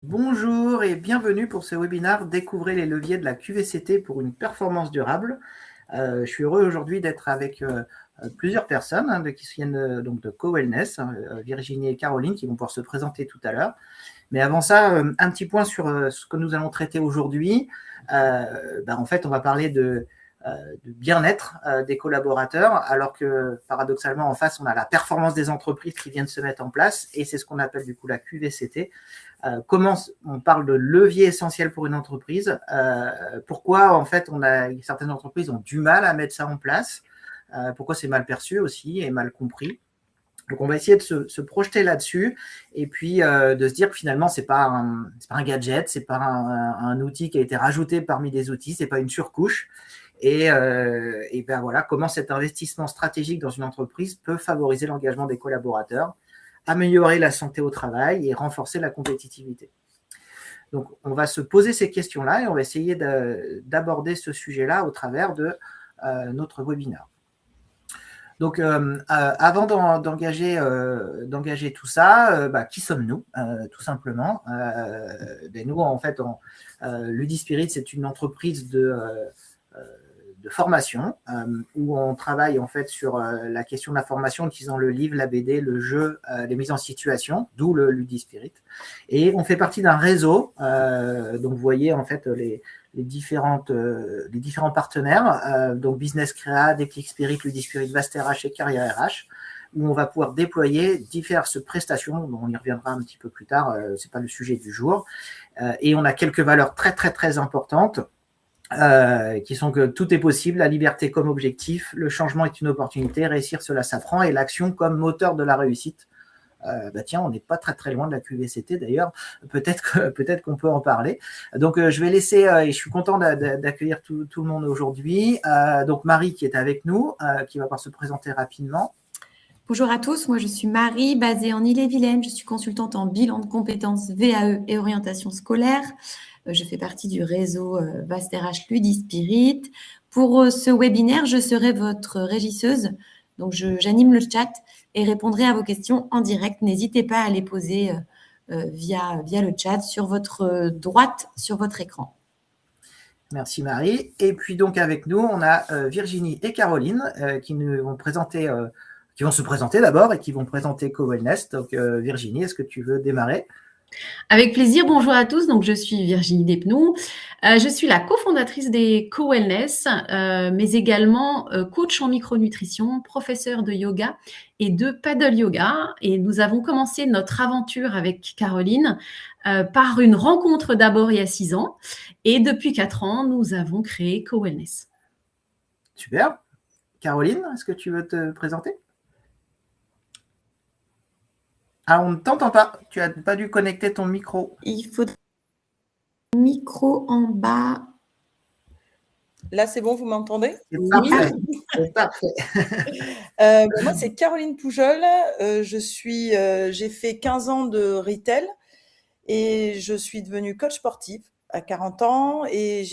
Bonjour et bienvenue pour ce webinaire Découvrez les leviers de la QVCT pour une performance durable. Je suis heureux aujourd'hui d'être avec plusieurs personnes qui viennent donc de Co-Wellness, Virginie et Caroline, qui vont pouvoir se présenter tout à l'heure. Mais avant ça, un petit point sur ce que nous allons traiter aujourd'hui. En fait, on va parler de bien-être des collaborateurs, alors que paradoxalement en face on a la performance des entreprises qui viennent se mettre en place, et c'est ce qu'on appelle du coup la QVCT. Comment on parle de levier essentiel pour une entreprise, pourquoi en fait certaines entreprises ont du mal à mettre ça en place, pourquoi c'est mal perçu aussi et mal compris. Donc on va essayer de se projeter là-dessus et puis de se dire que finalement c'est pas un gadget, c'est pas un outil qui a été rajouté parmi des outils, c'est pas une surcouche. Et ben voilà, comment cet investissement stratégique dans une entreprise peut favoriser l'engagement des collaborateurs, améliorer la santé au travail et renforcer la compétitivité. Donc, on va se poser ces questions-là et on va essayer d'aborder ce sujet-là au travers de notre webinaire. Donc, avant d'engager tout ça, qui sommes-nous, tout simplement. Nous, en fait, Ludispirit, c'est une entreprise de formation où on travaille en fait sur la question de la formation en utilisant le livre, la BD, le jeu, les mises en situation, d'où le Ludispirit. Et on fait partie d'un réseau. Donc vous voyez en fait les différents partenaires, donc Business Créa, Déclic Spirit, Ludispirit, Vast RH et Carrière RH, où on va pouvoir déployer diverses prestations. On y reviendra un petit peu plus tard, c'est pas le sujet du jour. Et on a quelques valeurs très très très importantes. Qui sont que tout est possible, la liberté comme objectif, le changement est une opportunité, réussir cela s'apprend, et l'action comme moteur de la réussite. Tiens, on n'est pas très très loin de la QVCT d'ailleurs, peut-être qu'on peut en parler. Donc je vais laisser, et je suis content d'accueillir tout le monde aujourd'hui. Donc Marie qui est avec nous, qui va pouvoir se présenter rapidement. Bonjour à tous, moi je suis Marie, basée en Ille-et-Vilaine, je suis consultante en bilan de compétences VAE et orientation scolaire. Je fais partie du réseau Vast RH Ludispirit. Pour ce webinaire, je serai votre régisseuse, donc j'anime le chat et répondrai à vos questions en direct. N'hésitez pas à les poser via le chat sur votre droite, sur votre écran. Merci Marie. Et puis donc avec nous, on a Virginie et Caroline qui nous vont présenter... qui vont se présenter d'abord et qui vont présenter Co-Wellness. Donc Virginie, est-ce que tu veux démarrer ? Avec plaisir, bonjour à tous. Donc, je suis Virginie Despnous. Je suis la cofondatrice des Co-Wellness, mais également coach en micronutrition, professeur de yoga et de paddle yoga. Et nous avons commencé notre aventure avec Caroline par une rencontre d'abord il y a 6 ans. Et depuis 4 ans, nous avons créé Co-Wellness. Super. Caroline, est-ce que tu veux te présenter ? Ah, on ne t'entend pas. Tu n'as pas dû connecter ton micro. Il faudrait un micro en bas. Là, c'est bon, vous m'entendez ? C'est parfait. C'est parfait. Moi, c'est Caroline Poujol. J'ai fait 15 ans de retail et je suis devenue coach sportive à 40 ans. Et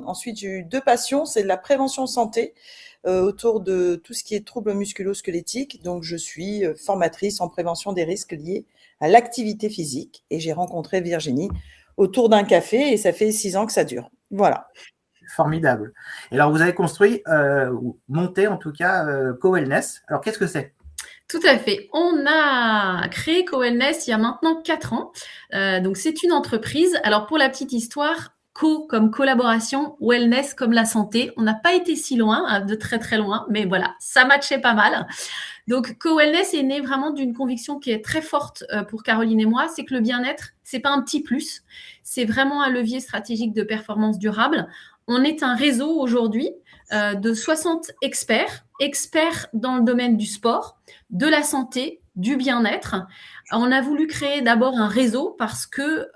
ensuite, j'ai eu 2 passions. C'est de la prévention santé autour de tout ce qui est troubles musculo-squelettiques. Donc, je suis formatrice en prévention des risques liés à l'activité physique. Et j'ai rencontré Virginie autour d'un café et ça fait 6 ans que ça dure. Voilà. Formidable. Et alors, vous avez construit, ou monté en tout cas, Co-Wellness. Alors, qu'est-ce que c'est ? Tout à fait. On a créé Co-Wellness il y a maintenant 4 ans. Donc, c'est une entreprise. Alors, pour la petite histoire, co comme collaboration, wellness comme la santé. On n'a pas été si loin, de très très loin, mais voilà, ça matchait pas mal. Donc, Co-Wellness est né vraiment d'une conviction qui est très forte pour Caroline et moi, c'est que le bien-être, c'est pas un petit plus, c'est vraiment un levier stratégique de performance durable. On est un réseau aujourd'hui de 60 experts dans le domaine du sport, de la santé, du bien-être. On a voulu créer d'abord un réseau parce que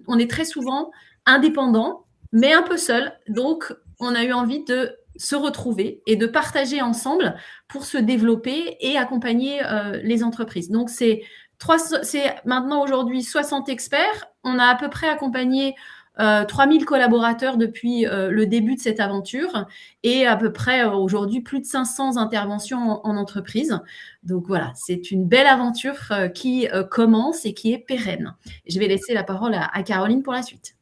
on est très souvent indépendant, mais un peu seul. Donc, on a eu envie de se retrouver et de partager ensemble pour se développer et accompagner les entreprises. Donc, c'est maintenant aujourd'hui 60 experts. On a à peu près accompagné 3000 collaborateurs depuis le début de cette aventure et à peu près aujourd'hui plus de 500 interventions en entreprise. Donc voilà, c'est une belle aventure qui commence et qui est pérenne. Je vais laisser la parole à Caroline pour la suite.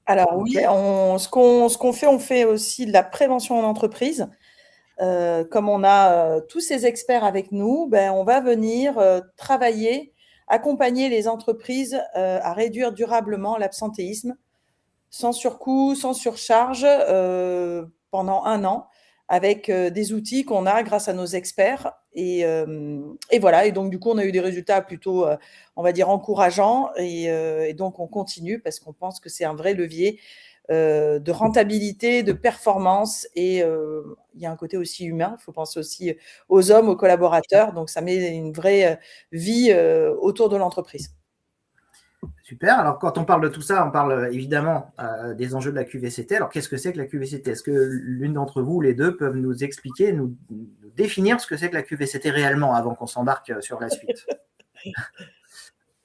Alors oui, ce qu'on fait, on fait aussi de la prévention en entreprise. Comme on a tous ces experts avec nous, ben, on va venir travailler, accompagner les entreprises à réduire durablement l'absentéisme sans surcoût, sans surcharge pendant 1 an avec des outils qu'on a grâce à nos experts. Et voilà, et donc du coup, on a eu des résultats plutôt, on va dire, encourageants. Et donc, on continue parce qu'on pense que c'est un vrai levier de rentabilité, de performance. Et il y a un côté aussi humain. Il faut penser aussi aux hommes, aux collaborateurs. Donc, ça met une vraie vie autour de l'entreprise. Super. Alors, quand on parle de tout ça, on parle évidemment des enjeux de la QVCT. Alors, qu'est-ce que c'est que la QVCT? Est-ce que l'une d'entre vous, les deux, peuvent nous expliquer, nous définir ce que c'est que la QVCT réellement avant qu'on s'embarque sur la suite?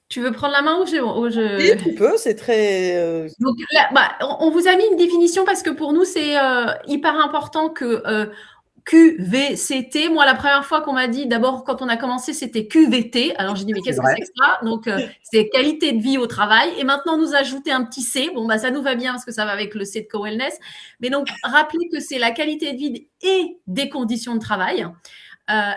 Tu veux prendre la main ou je... Oui, tu peux, c'est très… Donc, là, on vous a mis une définition parce que pour nous, c'est hyper important que QVCT. Moi, la première fois qu'on m'a dit, d'abord, quand on a commencé, c'était QVT. Alors, j'ai dit, mais qu'est-ce que c'est que ça? Donc, c'est qualité de vie au travail. Et maintenant, nous ajouter un petit C. Bon, ça nous va bien parce que ça va avec le C de Co-Wellness. Mais donc, rappelez que c'est la qualité de vie et des conditions de travail.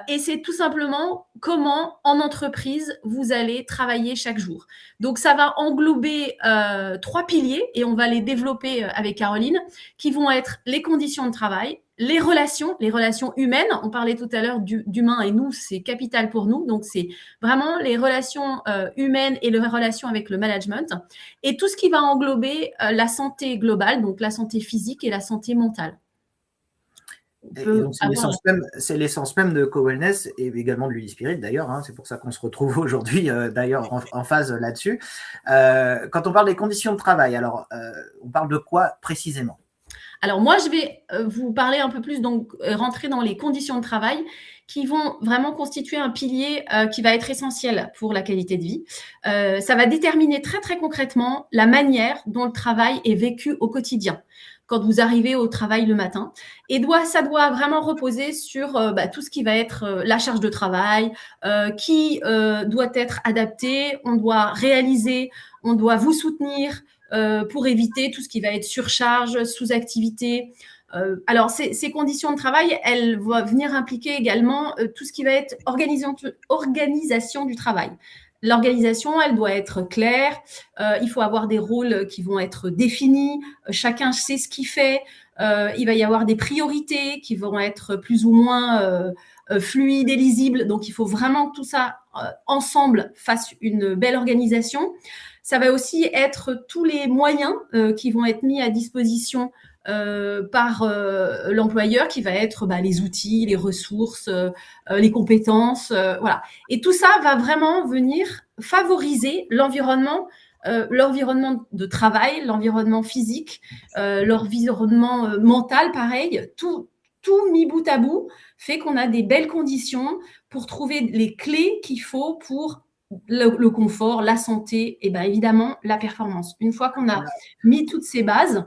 Et c'est tout simplement comment, en entreprise, vous allez travailler chaque jour. Donc, ça va englober 3 piliers et on va les développer avec Caroline, qui vont être les conditions de travail, les relations humaines. On parlait tout à l'heure d'humain et nous, c'est capital pour nous. Donc, c'est vraiment les relations humaines et les relations avec le management et tout ce qui va englober la santé globale, donc la santé physique et la santé mentale. C'est l'essence même de Co-Wellness et également de l'Udispirit d'ailleurs. Hein, c'est pour ça qu'on se retrouve aujourd'hui d'ailleurs en phase là-dessus. Quand on parle des conditions de travail, alors on parle de quoi précisément? Alors moi, je vais vous parler un peu plus, donc rentrer dans les conditions de travail qui vont vraiment constituer un pilier qui va être essentiel pour la qualité de vie. Ça va déterminer très très concrètement la manière dont le travail est vécu au quotidien quand vous arrivez au travail le matin. Et ça doit vraiment reposer sur tout ce qui va être la charge de travail, qui doit être adapté, on doit réaliser, on doit vous soutenir pour éviter tout ce qui va être surcharge, sous-activité. Alors, ces conditions de travail, elles vont venir impliquer également tout ce qui va être organisation du travail. L'organisation, elle doit être claire. Il faut avoir des rôles qui vont être définis. Chacun sait ce qu'il fait. Il va y avoir des priorités qui vont être plus ou moins fluides et lisibles. Donc, il faut vraiment que tout ça ensemble fasse une belle organisation. Ça va aussi être tous les moyens qui vont être mis à disposition par l'employeur, qui va être les outils, les ressources, les compétences, voilà. Et tout ça va vraiment venir favoriser l'environnement de travail, l'environnement physique, l'environnement mental, pareil. Tout mis bout à bout fait qu'on a des belles conditions pour trouver les clés qu'il faut pour le confort, la santé et évidemment la performance. Une fois qu'on a mis toutes ces bases,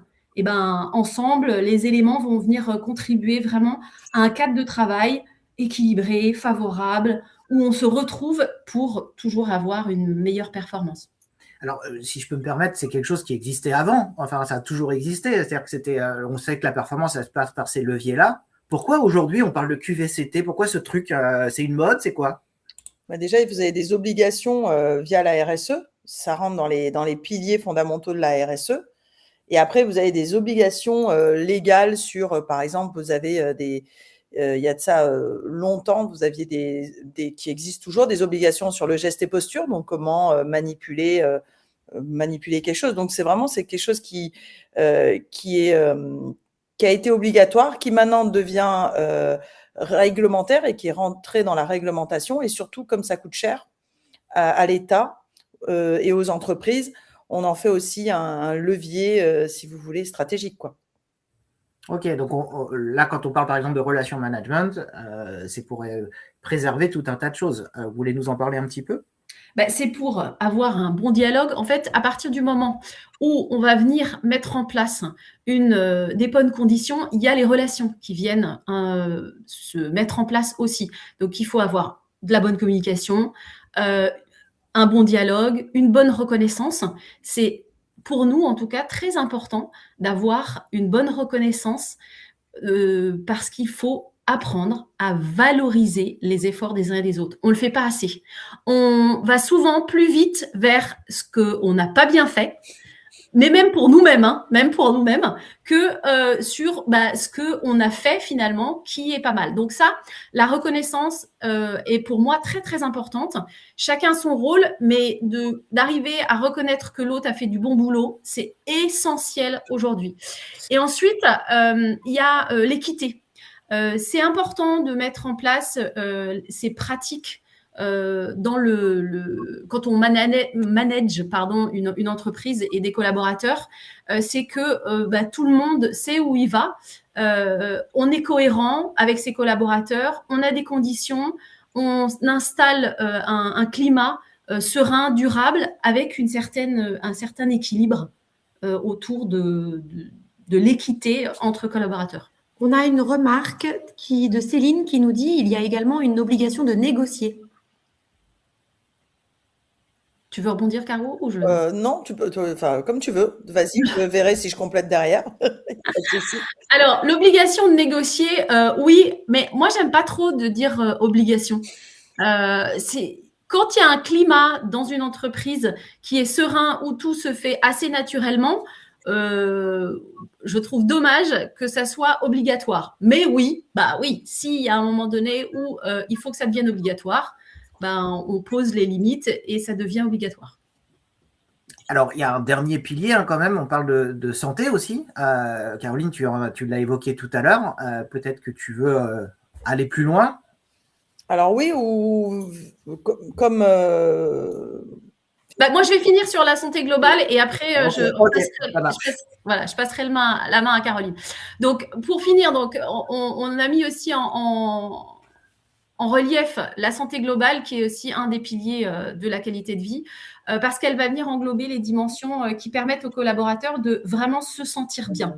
ensemble, les éléments vont venir contribuer vraiment à un cadre de travail équilibré, favorable, où on se retrouve pour toujours avoir une meilleure performance. Alors, si je peux me permettre, c'est quelque chose qui existait avant. Enfin, ça a toujours existé. C'est-à-dire que on sait que la performance, elle se passe par ces leviers-là. Pourquoi aujourd'hui on parle de QVCT? Pourquoi ce truc? C'est une mode? C'est quoi? Déjà, vous avez des obligations via la RSE. Ça rentre dans les piliers fondamentaux de la RSE. Et après, vous avez des obligations légales sur, par exemple, vous avez il y a de ça longtemps, vous aviez qui existent toujours, des obligations sur le geste et posture, donc comment manipuler quelque chose. Donc, c'est quelque chose qui a été obligatoire, qui maintenant devient réglementaire et qui est rentré dans la réglementation. Et surtout, comme ça coûte cher à l'État et aux entreprises, on en fait aussi un levier, si vous voulez, stratégique, quoi. Ok, donc là, quand on parle par exemple de relations management, c'est pour préserver tout un tas de choses. Vous voulez nous en parler un petit peu? C'est pour avoir un bon dialogue. En fait, à partir du moment où on va venir mettre en place des bonnes conditions, il y a les relations qui viennent se mettre en place aussi. Donc, il faut avoir de la bonne communication, un bon dialogue, une bonne reconnaissance. C'est pour nous, en tout cas, très important d'avoir une bonne reconnaissance parce qu'il faut apprendre à valoriser les efforts des uns et des autres. On ne le fait pas assez. On va souvent plus vite vers ce qu'on n'a pas bien fait, mais même pour nous-mêmes, que sur ce qu'on a fait finalement, qui est pas mal. Donc ça, la reconnaissance est pour moi très, très importante. Chacun son rôle, mais d'arriver à reconnaître que l'autre a fait du bon boulot, c'est essentiel aujourd'hui. Et ensuite, il y a l'équité. C'est important de mettre en place ces pratiques quand on manage une entreprise et des collaborateurs, c'est que tout le monde sait où il va. On est cohérent avec ses collaborateurs, on a des conditions, on installe un climat serein, durable, avec un certain équilibre autour de l'équité entre collaborateurs. On a une remarque de Céline qui nous dit il y a également une obligation de négocier. Tu veux rebondir, Caro, ou je... Non, tu peux, comme tu veux. Vas-y, je verrai si je complète derrière. Alors, l'obligation de négocier, oui, mais moi, j'aime pas trop de dire obligation. Quand il y a un climat dans une entreprise qui est serein, où tout se fait assez naturellement, je trouve dommage que ça soit obligatoire. Mais oui, s'il y a un moment donné où il faut que ça devienne obligatoire, on pose les limites et ça devient obligatoire. Alors, il y a un dernier pilier quand même, on parle de santé aussi. Caroline, tu l'as évoqué tout à l'heure. Peut-être que tu veux aller plus loin. Alors oui, ou comme... moi, je vais finir sur la santé globale et après, je passerai la main à Caroline. Donc, pour finir, on a mis aussi en relief la santé globale, qui est aussi un des piliers de la qualité de vie, parce qu'elle va venir englober les dimensions qui permettent aux collaborateurs de vraiment se sentir bien.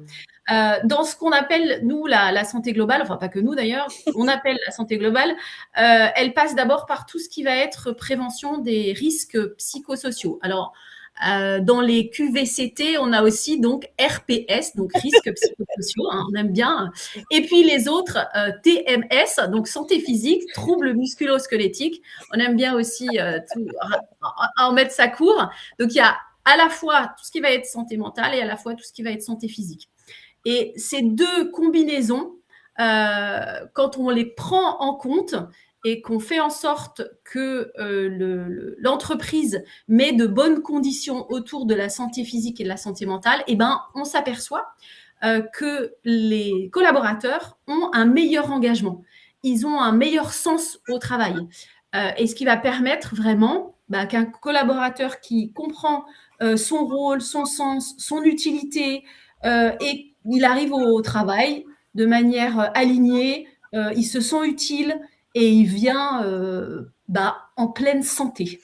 Dans ce qu'on appelle, nous, la santé globale, enfin pas que nous d'ailleurs, on appelle la santé globale, elle passe d'abord par tout ce qui va être prévention des risques psychosociaux. Alors, dans les QVCT, on a aussi donc RPS, donc risques psychosociaux, on aime bien. Et puis les autres, TMS, donc santé physique, troubles musculo-squelettiques. On aime bien aussi en mettre sa cour. Donc il y a à la fois tout ce qui va être santé mentale et à la fois tout ce qui va être santé physique. Et ces deux combinaisons, quand on les prend en compte et qu'on fait en sorte que l'entreprise met de bonnes conditions autour de la santé physique et de la santé mentale, on s'aperçoit que les collaborateurs ont un meilleur engagement. Ils ont un meilleur sens au travail. Et ce qui va permettre vraiment qu'un collaborateur qui comprend son rôle, son sens, son utilité, et il arrive au travail de manière alignée, il se sent utile et il vient en pleine santé.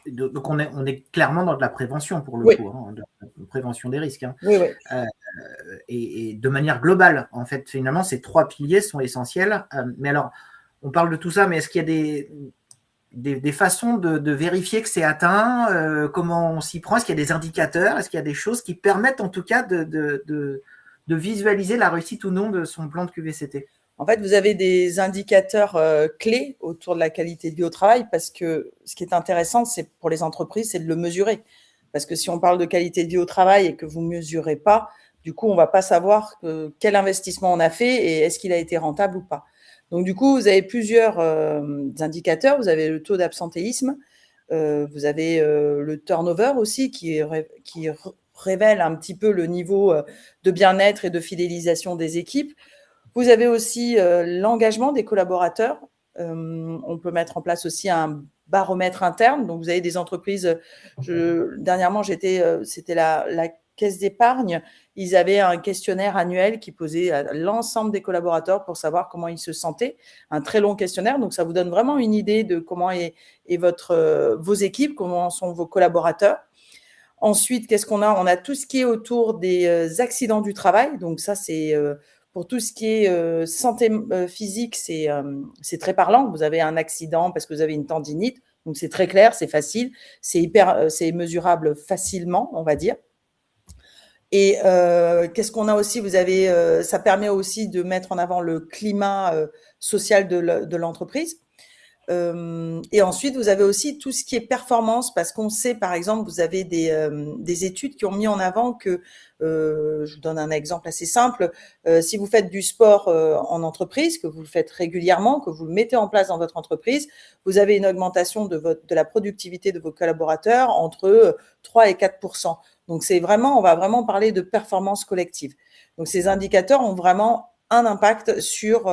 Donc on est clairement dans de la prévention pour le coup, de la prévention des risques. Oui. Et de manière globale, en fait, finalement, ces trois piliers sont essentiels. Mais alors, on parle de tout ça, mais est-ce qu'il y a des façons de vérifier que c'est atteint, comment on s'y prend? Est-ce qu'il y a des indicateurs? Est-ce qu'il y a des choses qui permettent en tout cas de visualiser la réussite ou non de son plan de QVCT? En fait, vous avez des indicateurs clés autour de la qualité de vie au travail, parce que ce qui est intéressant, c'est pour les entreprises, c'est de le mesurer. Parce que si on parle de qualité de vie au travail et que vous ne mesurez pas, du coup, on ne va pas savoir quel investissement on a fait et est-ce qu'il a été rentable ou pas. Donc, du coup, vous avez plusieurs indicateurs. Vous avez le taux d'absentéisme, vous avez le turnover aussi qui révèle un petit peu le niveau de bien-être et de fidélisation des équipes. Vous avez aussi l'engagement des collaborateurs. On peut mettre en place aussi un baromètre interne. Donc, vous avez des entreprises. Dernièrement, c'était la caisse d'épargne, ils avaient un questionnaire annuel qui posait à l'ensemble des collaborateurs pour savoir comment ils se sentaient. Un très long questionnaire, donc ça vous donne vraiment une idée de comment est vos équipes, comment sont vos collaborateurs. Ensuite, qu'est-ce qu'on a? On a tout ce qui est autour des accidents du travail. Donc ça, c'est pour tout ce qui est santé physique, c'est très parlant. Vous avez un accident parce que vous avez une tendinite. Donc c'est très clair, c'est facile, c'est mesurable facilement, on va dire. Et qu'est-ce qu'on a aussi? Ça permet aussi de mettre en avant le climat social de l'entreprise. Et ensuite, vous avez aussi tout ce qui est performance, parce qu'on sait, par exemple, vous avez des études qui ont mis en avant que, je vous donne un exemple assez simple, si vous faites du sport en entreprise, que vous le faites régulièrement, que vous le mettez en place dans votre entreprise, vous avez une augmentation de la productivité de vos collaborateurs entre 3 et 4%. Donc, on va vraiment parler de performance collective. Donc, ces indicateurs ont vraiment un impact sur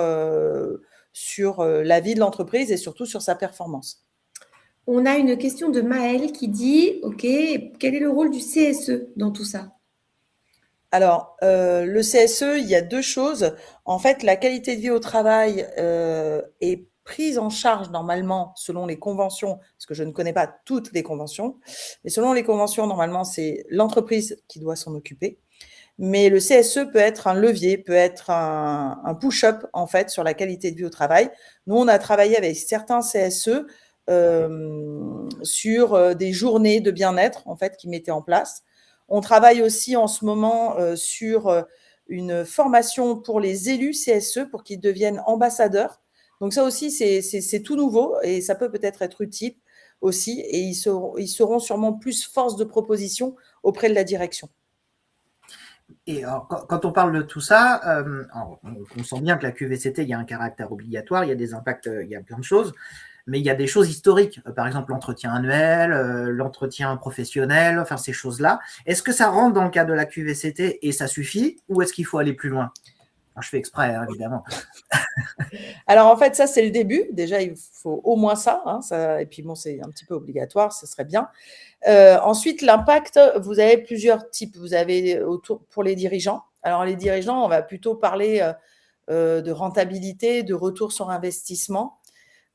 la vie de l'entreprise et surtout sur sa performance. On a une question de Maëlle qui dit « Ok, quel est le rôle du CSE dans tout ça ?» Alors, le CSE, il y a 2 choses. En fait, la qualité de vie au travail est prise en charge normalement selon les conventions, parce que je ne connais pas toutes les conventions, mais selon les conventions, normalement, c'est l'entreprise qui doit s'en occuper. Mais le CSE peut être un levier, peut être un push-up, en fait, sur la qualité de vie au travail. Nous, on a travaillé avec certains CSE sur des journées de bien-être, en fait, qu'ils mettaient en place. On travaille aussi en ce moment sur une formation pour les élus CSE pour qu'ils deviennent ambassadeurs. Donc ça aussi, c'est tout nouveau et ça peut-être être utile aussi. Et ils seront sûrement plus force de proposition auprès de la direction. Et alors, quand on parle de tout ça, on sent bien que la QVCT, il y a un caractère obligatoire, il y a des impacts, il y a plein de choses, mais il y a des choses historiques, par exemple l'entretien annuel, l'entretien professionnel, enfin ces choses-là. Est-ce que ça rentre dans le cadre de la QVCT et ça suffit, ou est-ce qu'il faut aller plus loin? Alors, je fais exprès, hein, évidemment. Alors, en fait, ça, c'est le début. Déjà, il faut au moins ça, et puis, bon, c'est un petit peu obligatoire, ce serait bien. Ensuite, l'impact, vous avez plusieurs types. Vous avez pour les dirigeants. Alors, les dirigeants, on va plutôt parler de rentabilité, de retour sur investissement.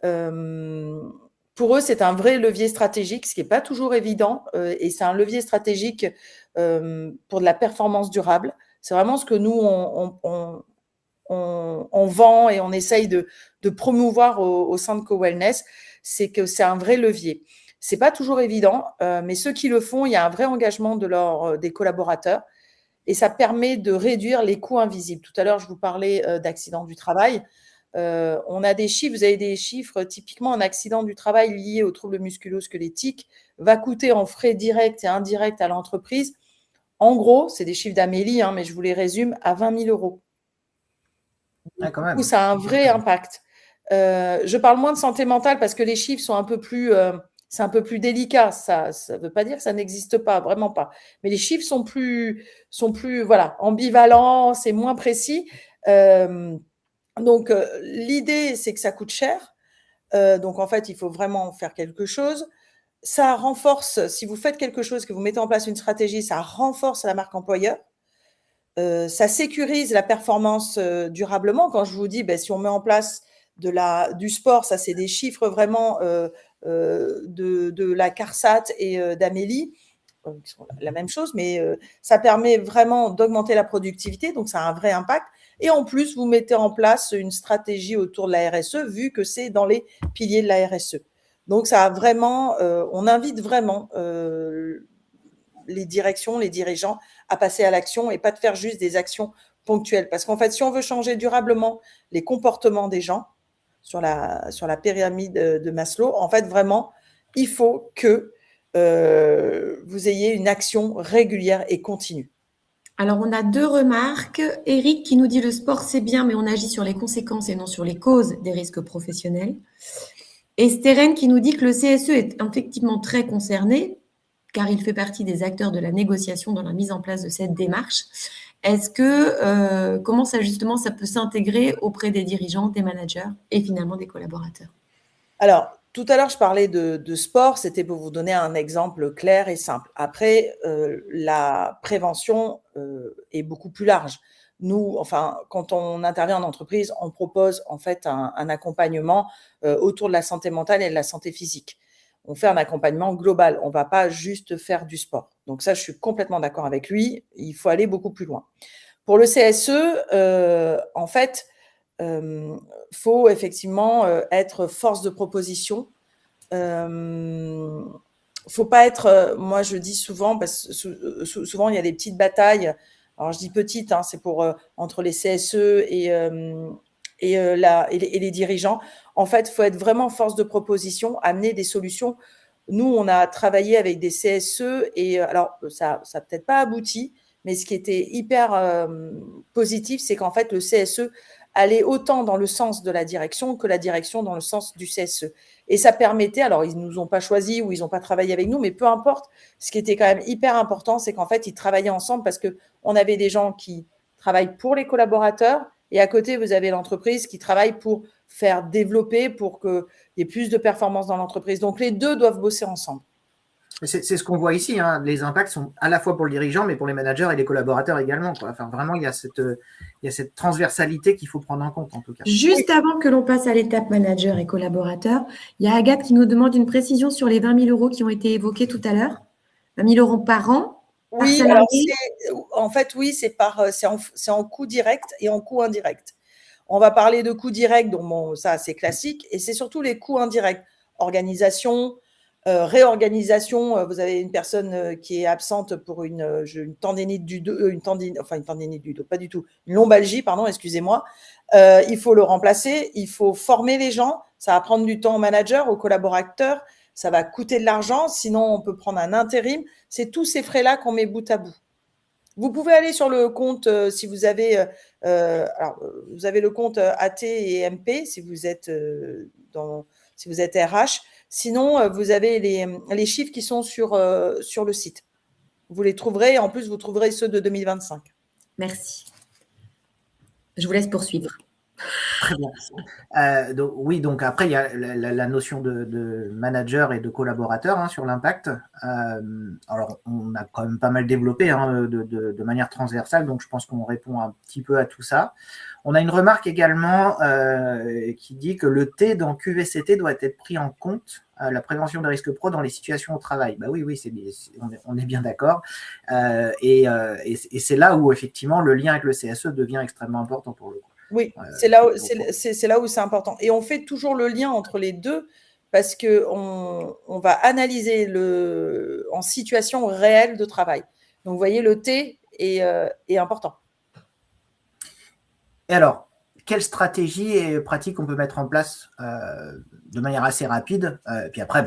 Pour eux, c'est un vrai levier stratégique, ce qui n'est pas toujours évident, et c'est un levier stratégique pour de la performance durable. C'est vraiment ce que nous, on vend et on essaye de promouvoir au sein de CoWellness, c'est que c'est un vrai levier. C'est pas toujours évident, mais ceux qui le font, il y a un vrai engagement des collaborateurs et ça permet de réduire les coûts invisibles. Tout à l'heure, je vous parlais d'accidents du travail. On a des chiffres, vous avez des chiffres, typiquement un accident du travail lié aux troubles musculo-squelettiques va coûter en frais directs et indirects à l'entreprise. En gros, c'est des chiffres d'Amélie, mais je vous les résume, à 20 000 €. Ah, quand même. Du coup, ça a un vrai impact. Je parle moins de santé mentale parce que les chiffres sont un peu plus, c'est un peu plus délicat. Ça ne veut pas dire que ça n'existe pas, vraiment pas. Mais les chiffres sont plus voilà, ambivalents, c'est moins précis. Donc, l'idée, c'est que ça coûte cher. Donc, en fait, il faut vraiment faire quelque chose. Ça renforce, si vous faites quelque chose, que vous mettez en place une stratégie, ça renforce la marque employeur. Ça sécurise la performance durablement. Quand je vous dis, si on met en place du sport, ça c'est des chiffres vraiment de la CARSAT et d'Amélie, qui sont la même chose, mais ça permet vraiment d'augmenter la productivité, donc ça a un vrai impact. Et en plus, vous mettez en place une stratégie autour de la RSE, vu que c'est dans les piliers de la RSE. Donc ça a vraiment, on invite vraiment les directions, les dirigeants à passer à l'action et pas de faire juste des actions ponctuelles. Parce qu'en fait, si on veut changer durablement les comportements des gens sur la pyramide de Maslow, en fait, vraiment, il faut que vous ayez une action régulière et continue. Alors, on a 2 remarques. Eric qui nous dit « Le sport, c'est bien, mais on agit sur les conséquences et non sur les causes des risques professionnels. » Et Steren qui nous dit que le CSE est effectivement très concerné, car il fait partie des acteurs de la négociation dans la mise en place de cette démarche. Est-ce que, comment ça justement, ça peut s'intégrer auprès des dirigeants, des managers et finalement des collaborateurs? Alors, tout à l'heure, je parlais de sport, c'était pour vous donner un exemple clair et simple. Après, la prévention est beaucoup plus large. Nous, enfin, quand on intervient en entreprise, on propose en fait un accompagnement autour de la santé mentale et de la santé physique. On fait un accompagnement global. On ne va pas juste faire du sport. Donc ça, je suis complètement d'accord avec lui. Il faut aller beaucoup plus loin. Pour le CSE, en fait, faut effectivement être force de proposition. Faut pas être, moi je dis souvent, parce que souvent il y a des petites batailles. Alors je dis petites, hein, c'est pour entre les CSE et les dirigeants. En fait, il faut être vraiment force de proposition, amener des solutions. Nous, on a travaillé avec des CSE et alors ça peut-être pas abouti, mais ce qui était hyper positif, c'est qu'en fait le CSE allait autant dans le sens de la direction que la direction dans le sens du CSE. Et ça permettait, alors ils nous ont pas choisis ou ils n'ont pas travaillé avec nous, mais peu importe, ce qui était quand même hyper important, c'est qu'en fait ils travaillaient ensemble parce que on avait des gens qui travaillent pour les collaborateurs et à côté vous avez l'entreprise qui travaille pour faire développer, pour qu'il y ait plus de performance dans l'entreprise. Donc les deux doivent bosser ensemble. C'est ce qu'on voit ici, hein. Les impacts sont à la fois pour le dirigeant, mais pour les managers et les collaborateurs également, quoi. Enfin, vraiment, il y a cette transversalité qu'il faut prendre en compte, en tout cas. Juste avant que l'on passe à l'étape manager et collaborateur, il y a Agathe qui nous demande une précision sur les 20 000 € qui ont été évoqués tout à l'heure. 20 000 € par an. Oui, par alors en fait, oui, c'est en coût direct et en coût indirect. On va parler de coûts directs, donc bon, ça c'est classique, et c'est surtout les coûts indirects. Organisation, réorganisation. Vous avez une personne qui est absente pour une tendinite du dos, une tendinite du dos, pas du tout, une lombalgie, pardon, excusez-moi. Il faut le remplacer, il faut former les gens. Ça va prendre du temps au manager, aux collaborateurs. Ça va coûter de l'argent. Sinon, on peut prendre un intérim. C'est tous ces frais-là qu'on met bout à bout. Vous pouvez aller sur le compte si vous avez, vous avez le compte AT et MP si vous êtes si vous êtes RH. Sinon, vous avez les chiffres qui sont sur le site. Vous les trouverez. En plus, vous trouverez ceux de 2025. Merci. Je vous laisse poursuivre. Très bien. Donc après, il y a la notion de manager et de collaborateur, hein, sur l'impact. Alors, on a quand même pas mal développé, hein, de manière transversale, donc je pense qu'on répond un petit peu à tout ça. On a une remarque également qui dit que le T dans QVCT doit être pris en compte, la prévention des risques pro dans les situations au travail. Bah oui, on est bien d'accord. Et c'est là où effectivement le lien avec le CSE devient extrêmement important pour le coup. Oui, c'est là où c'est important. Et on fait toujours le lien entre les deux parce qu'on va analyser en situation réelle de travail. Donc, vous voyez, le T est important. Et alors, quelle stratégie et pratique on peut mettre en place de manière assez rapide? Puis après,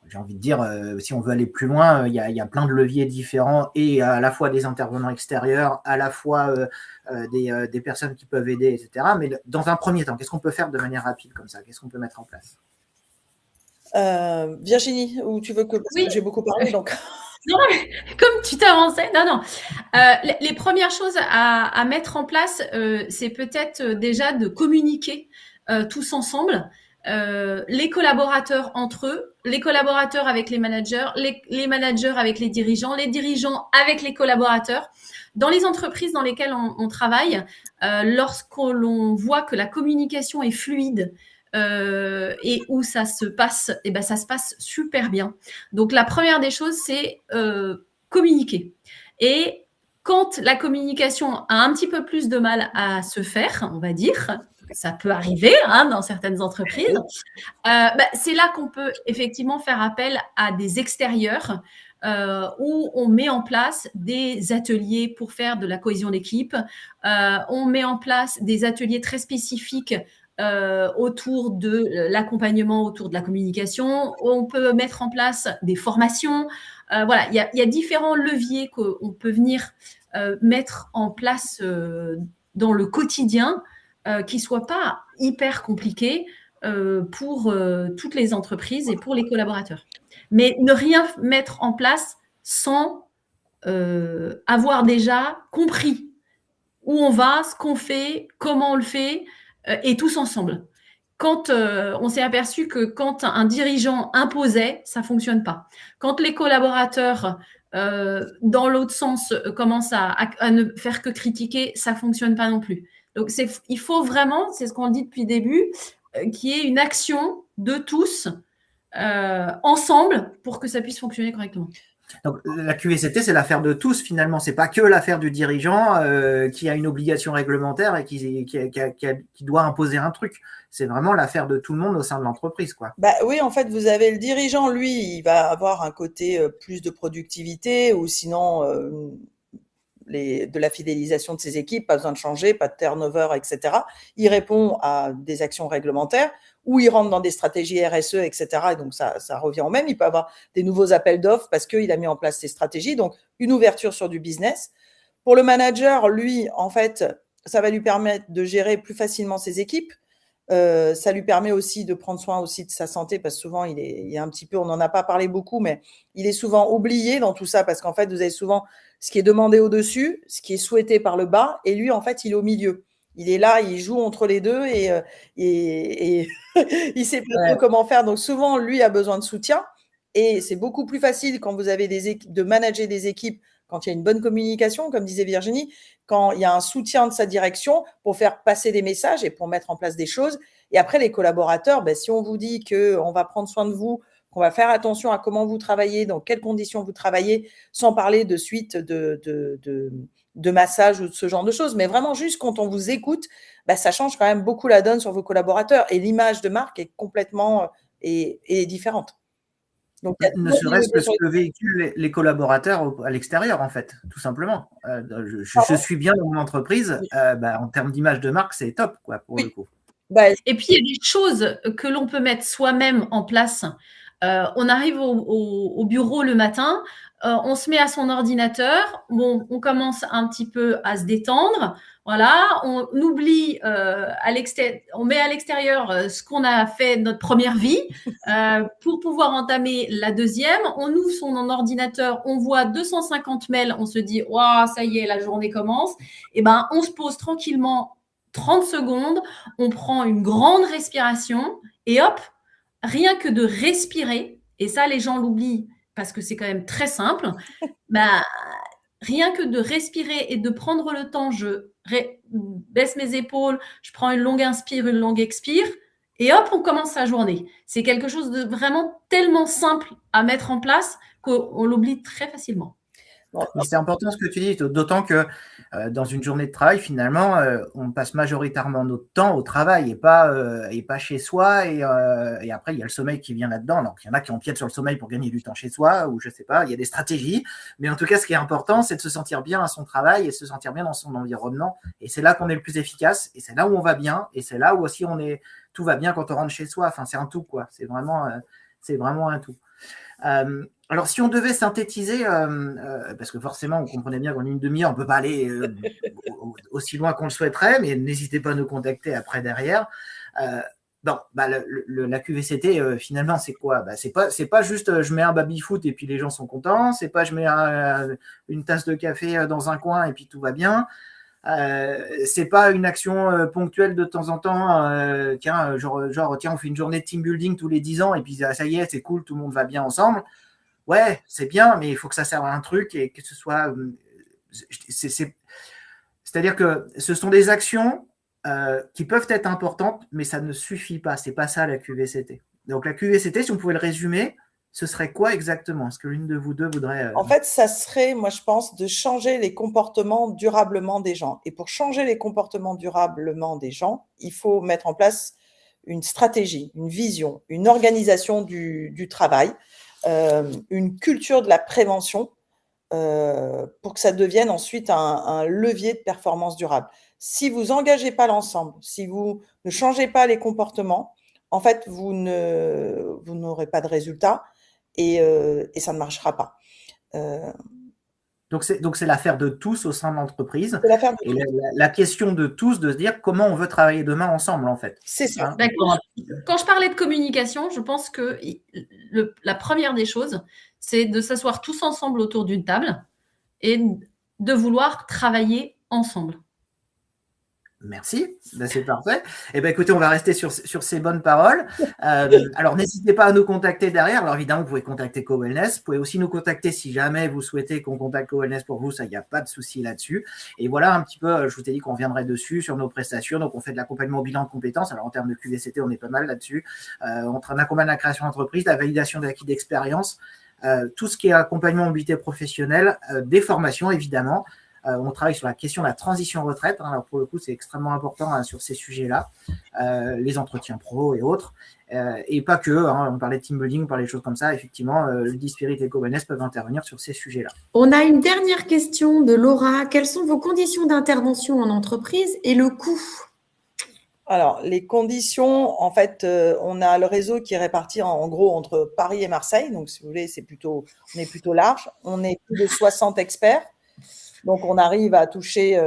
j'ai envie de dire, si on veut aller plus loin, il y a plein de leviers différents et à la fois des intervenants extérieurs, à la fois des personnes qui peuvent aider, etc. Mais dans un premier temps, qu'est-ce qu'on peut faire de manière rapide comme ça? Qu'est-ce qu'on peut mettre en place? Virginie, ou tu veux que... Parce que j'ai beaucoup parlé, donc... Non, comme tu t'avançais, non. Les premières choses à mettre en place, c'est peut-être déjà de communiquer tous ensemble, les collaborateurs entre eux, les collaborateurs avec les managers, les managers avec les dirigeants avec les collaborateurs. Dans les entreprises dans lesquelles on travaille, lorsqu'on voit que la communication est fluide, et où ça se passe, ça se passe super bien. Donc la première des choses, c'est communiquer. Et quand la communication a un petit peu plus de mal à se faire, on va dire, ça peut arriver, hein, dans certaines entreprises, c'est là qu'on peut effectivement faire appel à des extérieurs, où on met en place des ateliers pour faire de la cohésion d'équipe. On met en place des ateliers très spécifiques autour de l'accompagnement, autour de la communication. On peut mettre en place des formations. Voilà, il y a différents leviers qu'on peut venir mettre en place dans le quotidien, qui ne soient pas hyper compliqués pour toutes les entreprises et pour les collaborateurs. Mais ne rien mettre en place sans avoir déjà compris où on va, ce qu'on fait, comment on le fait, et tous ensemble. quand on s'est aperçu que quand un dirigeant imposait, ça ne fonctionne pas. Quand les collaborateurs, dans l'autre sens, commencent à ne faire que critiquer, ça ne fonctionne pas non plus. Donc, il faut vraiment, c'est ce qu'on dit depuis le début, qu'il y ait une action de tous ensemble pour que ça puisse fonctionner correctement. Donc, la QVCT, c'est l'affaire de tous finalement. C'est pas que l'affaire du dirigeant qui a une obligation réglementaire et qui doit imposer un truc. C'est vraiment l'affaire de tout le monde au sein de l'entreprise, quoi. Bah oui, en fait, vous avez le dirigeant, lui, il va avoir un côté plus de productivité ou sinon de la fidélisation de ses équipes, pas besoin de changer, pas de turnover, etc. Il répond à des actions réglementaires ou il rentre dans des stratégies RSE, etc. Et donc, ça revient au même. Il peut avoir des nouveaux appels d'offres parce qu'il a mis en place ses stratégies. Donc, une ouverture sur du business. Pour le manager, lui, en fait, ça va lui permettre de gérer plus facilement ses équipes. Ça lui permet aussi de prendre soin aussi de sa santé parce que souvent, il est un petit peu, on n'en a pas parlé beaucoup, mais il est souvent oublié dans tout ça parce qu'en fait, vous avez souvent ce qui est demandé au-dessus, ce qui est souhaité par le bas, et lui, en fait, il est au milieu. Il est là, il joue entre les deux et il sait pas trop comment faire. Donc souvent, lui a besoin de soutien et c'est beaucoup plus facile quand vous avez de manager des équipes quand il y a une bonne communication, comme disait Virginie, quand il y a un soutien de sa direction pour faire passer des messages et pour mettre en place des choses. Et après, les collaborateurs, si on vous dit qu'on va prendre soin de vous, qu'on va faire attention à comment vous travaillez, dans quelles conditions vous travaillez, sans parler de suite de massage ou de ce genre de choses, mais vraiment juste quand on vous écoute, ça change quand même beaucoup la donne sur vos collaborateurs et l'image de marque est complètement est différente. Donc, ne serait-ce que ce que véhiculent les collaborateurs à l'extérieur, en fait, tout simplement. Je suis bien dans mon entreprise, en termes d'image de marque, c'est top, quoi, pour le coup. Et puis, il y a des choses que l'on peut mettre soi-même en place. On arrive au bureau le matin, on se met à son ordinateur, on commence un petit peu à se détendre, voilà, on oublie on met à l'extérieur ce qu'on a fait de notre première vie pour pouvoir entamer la deuxième. On ouvre son ordinateur, on voit 250 mails, on se dit « Waouh, ça y est, la journée commence ». Et on se pose tranquillement 30 secondes, on prend une grande respiration et hop, rien que de respirer, et ça les gens l'oublient parce que c'est quand même très simple, rien que de respirer et de prendre le temps, je baisse mes épaules, je prends une longue inspire, une longue expire, et hop, on commence sa journée. C'est quelque chose de vraiment tellement simple à mettre en place qu'on l'oublie très facilement. Mais c'est important ce que tu dis, d'autant que dans une journée de travail, finalement, on passe majoritairement notre temps au travail et pas chez soi. Et après, il y a le sommeil qui vient là-dedans. Donc, il y en a qui empiètent sur le sommeil pour gagner du temps chez soi, ou je sais pas, il y a des stratégies. Mais en tout cas, ce qui est important, c'est de se sentir bien à son travail et se sentir bien dans son environnement. Et c'est là qu'on est le plus efficace. Et c'est là où on va bien. Et c'est là où aussi tout va bien quand on rentre chez soi. Enfin, c'est un tout, quoi. C'est vraiment un tout. Alors, si on devait synthétiser, parce que forcément, on comprenait bien qu'en une demi-heure, on ne peut pas aller aussi loin qu'on le souhaiterait, mais n'hésitez pas à nous contacter après derrière. La QVCT, finalement, c'est quoi ? C'est pas juste je mets un baby-foot et puis les gens sont contents. C'est pas je mets une tasse de café dans un coin et puis tout va bien. C'est pas une action ponctuelle de temps en temps. Tiens, on fait une journée de team building tous les 10 ans et puis ça y est, c'est cool, tout le monde va bien ensemble. Ouais, c'est bien, mais il faut que ça serve à un truc et que ce soit. C'est-à-dire que ce sont des actions qui peuvent être importantes, mais ça ne suffit pas. C'est pas ça la QVCT. Donc la QVCT, si on pouvait le résumer, ce serait quoi exactement ? Est-ce que l'une de vous deux voudrait… En fait, ça serait, moi je pense, de changer les comportements durablement des gens. Et pour changer les comportements durablement des gens, il faut mettre en place une stratégie, une vision, une organisation du travail, une culture de la prévention pour que ça devienne ensuite un levier de performance durable. Si vous n'engagez pas l'ensemble, si vous ne changez pas les comportements, en fait, vous n'aurez pas de résultat et ça ne marchera pas. Donc, c'est l'affaire de tous au sein de l'entreprise. C'est l'affaire de et la question de tous, de se dire comment on veut travailler demain ensemble, en fait. C'est ça. Quand je parlais de communication, je pense que la première des choses, c'est de s'asseoir tous ensemble autour d'une table et de vouloir travailler ensemble. Merci, ben, c'est parfait. Eh ben, écoutez, on va rester sur ces bonnes paroles. Alors, n'hésitez pas à nous contacter derrière. Alors, évidemment, vous pouvez contacter CoWellness. Vous pouvez aussi nous contacter si jamais vous souhaitez qu'on contacte CoWellness pour vous. Ça, il n'y a pas de souci là-dessus. Et voilà un petit peu, je vous ai dit qu'on reviendrait dessus sur nos prestations. Donc, on fait de l'accompagnement au bilan de compétences. Alors, en termes de QVCT, on est pas mal là-dessus. On accompagne la création d'entreprise, la validation d'acquis d'expérience, tout ce qui est accompagnement mobilité professionnelle, des formations, évidemment. On travaille sur la question de la transition retraite. Hein, alors pour le coup, c'est extrêmement important hein, sur ces sujets-là, les entretiens pro et autres. Et pas que, hein, on parlait de team building, on parlait de choses comme ça. Effectivement, le Dispirit et CoWellness peuvent intervenir sur ces sujets-là. On a une dernière question de Laura. Quelles sont vos conditions d'intervention en entreprise et le coût? Alors, les conditions, en fait, on a le réseau qui est réparti en gros entre Paris et Marseille. Donc, si vous voulez, on est plutôt large. On est plus de 60 experts. Donc, on arrive à toucher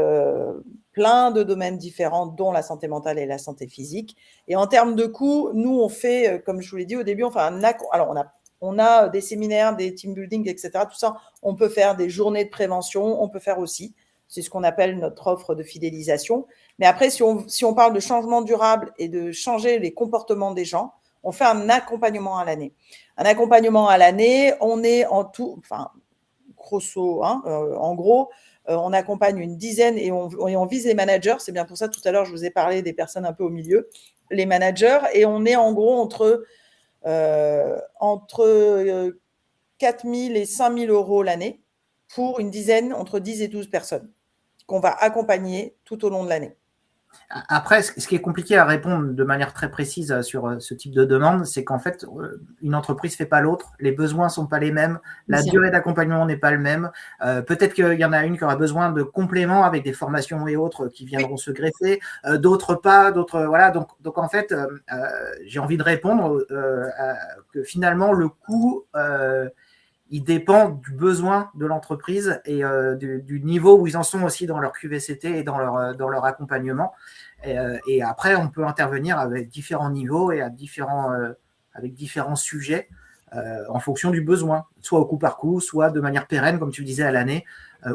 plein de domaines différents, dont la santé mentale et la santé physique. Et en termes de coûts, nous, on fait, comme je vous l'ai dit au début, on a des séminaires, des team building, etc. Tout ça, on peut faire des journées de prévention, on peut faire aussi. C'est ce qu'on appelle notre offre de fidélisation. Mais après, si on parle de changement durable et de changer les comportements des gens, on fait un accompagnement à l'année. Un accompagnement à l'année, on est en tout, enfin, grosso, hein, en gros, on accompagne une dizaine et on vise les managers. C'est bien pour ça, tout à l'heure, je vous ai parlé des personnes un peu au milieu, les managers. Et on est en gros entre 4 000 et 5 000 euros l'année pour une dizaine, entre 10 et 12 personnes qu'on va accompagner tout au long de l'année. Après, ce qui est compliqué à répondre de manière très précise sur ce type de demande, c'est qu'en fait, une entreprise ne fait pas l'autre, les besoins ne sont pas les mêmes, la durée d'accompagnement n'est pas le même. Peut-être qu'il y en a une qui aura besoin de compléments avec des formations et autres qui viendront se greffer, d'autres pas, d'autres voilà. Donc en fait, j'ai envie de répondre que finalement le coût il dépend du besoin de l'entreprise et du niveau où ils en sont aussi dans leur QVCT et dans leur accompagnement. Et après, on peut intervenir avec différents niveaux et avec différents sujets en fonction du besoin, soit au coup par coup, soit de manière pérenne, comme tu le disais, à l'année,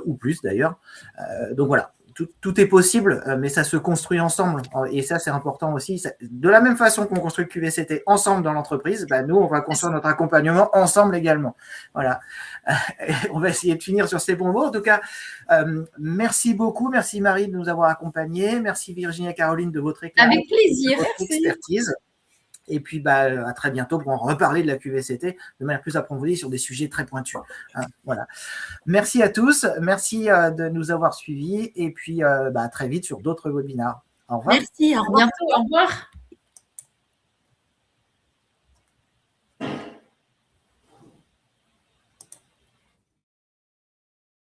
ou plus d'ailleurs. Donc voilà. Tout est possible, mais ça se construit ensemble. Et ça, c'est important aussi. De la même façon qu'on construit le QVCT ensemble dans l'entreprise, bah, nous, on va construire notre accompagnement ensemble également. Voilà. On va essayer de finir sur ces bons mots. En tout cas, merci beaucoup. Merci Marie de nous avoir accompagnés. Merci Virginie et Caroline de votre éclairage. Avec plaisir. De votre expertise. Et puis, à très bientôt pour en reparler de la QVCT de manière plus approfondie sur des sujets très pointus. Hein, voilà. Merci à tous. Merci de nous avoir suivis. Et puis, à très vite sur d'autres webinaires. Au revoir. Merci. Au revoir. À bientôt. Au revoir.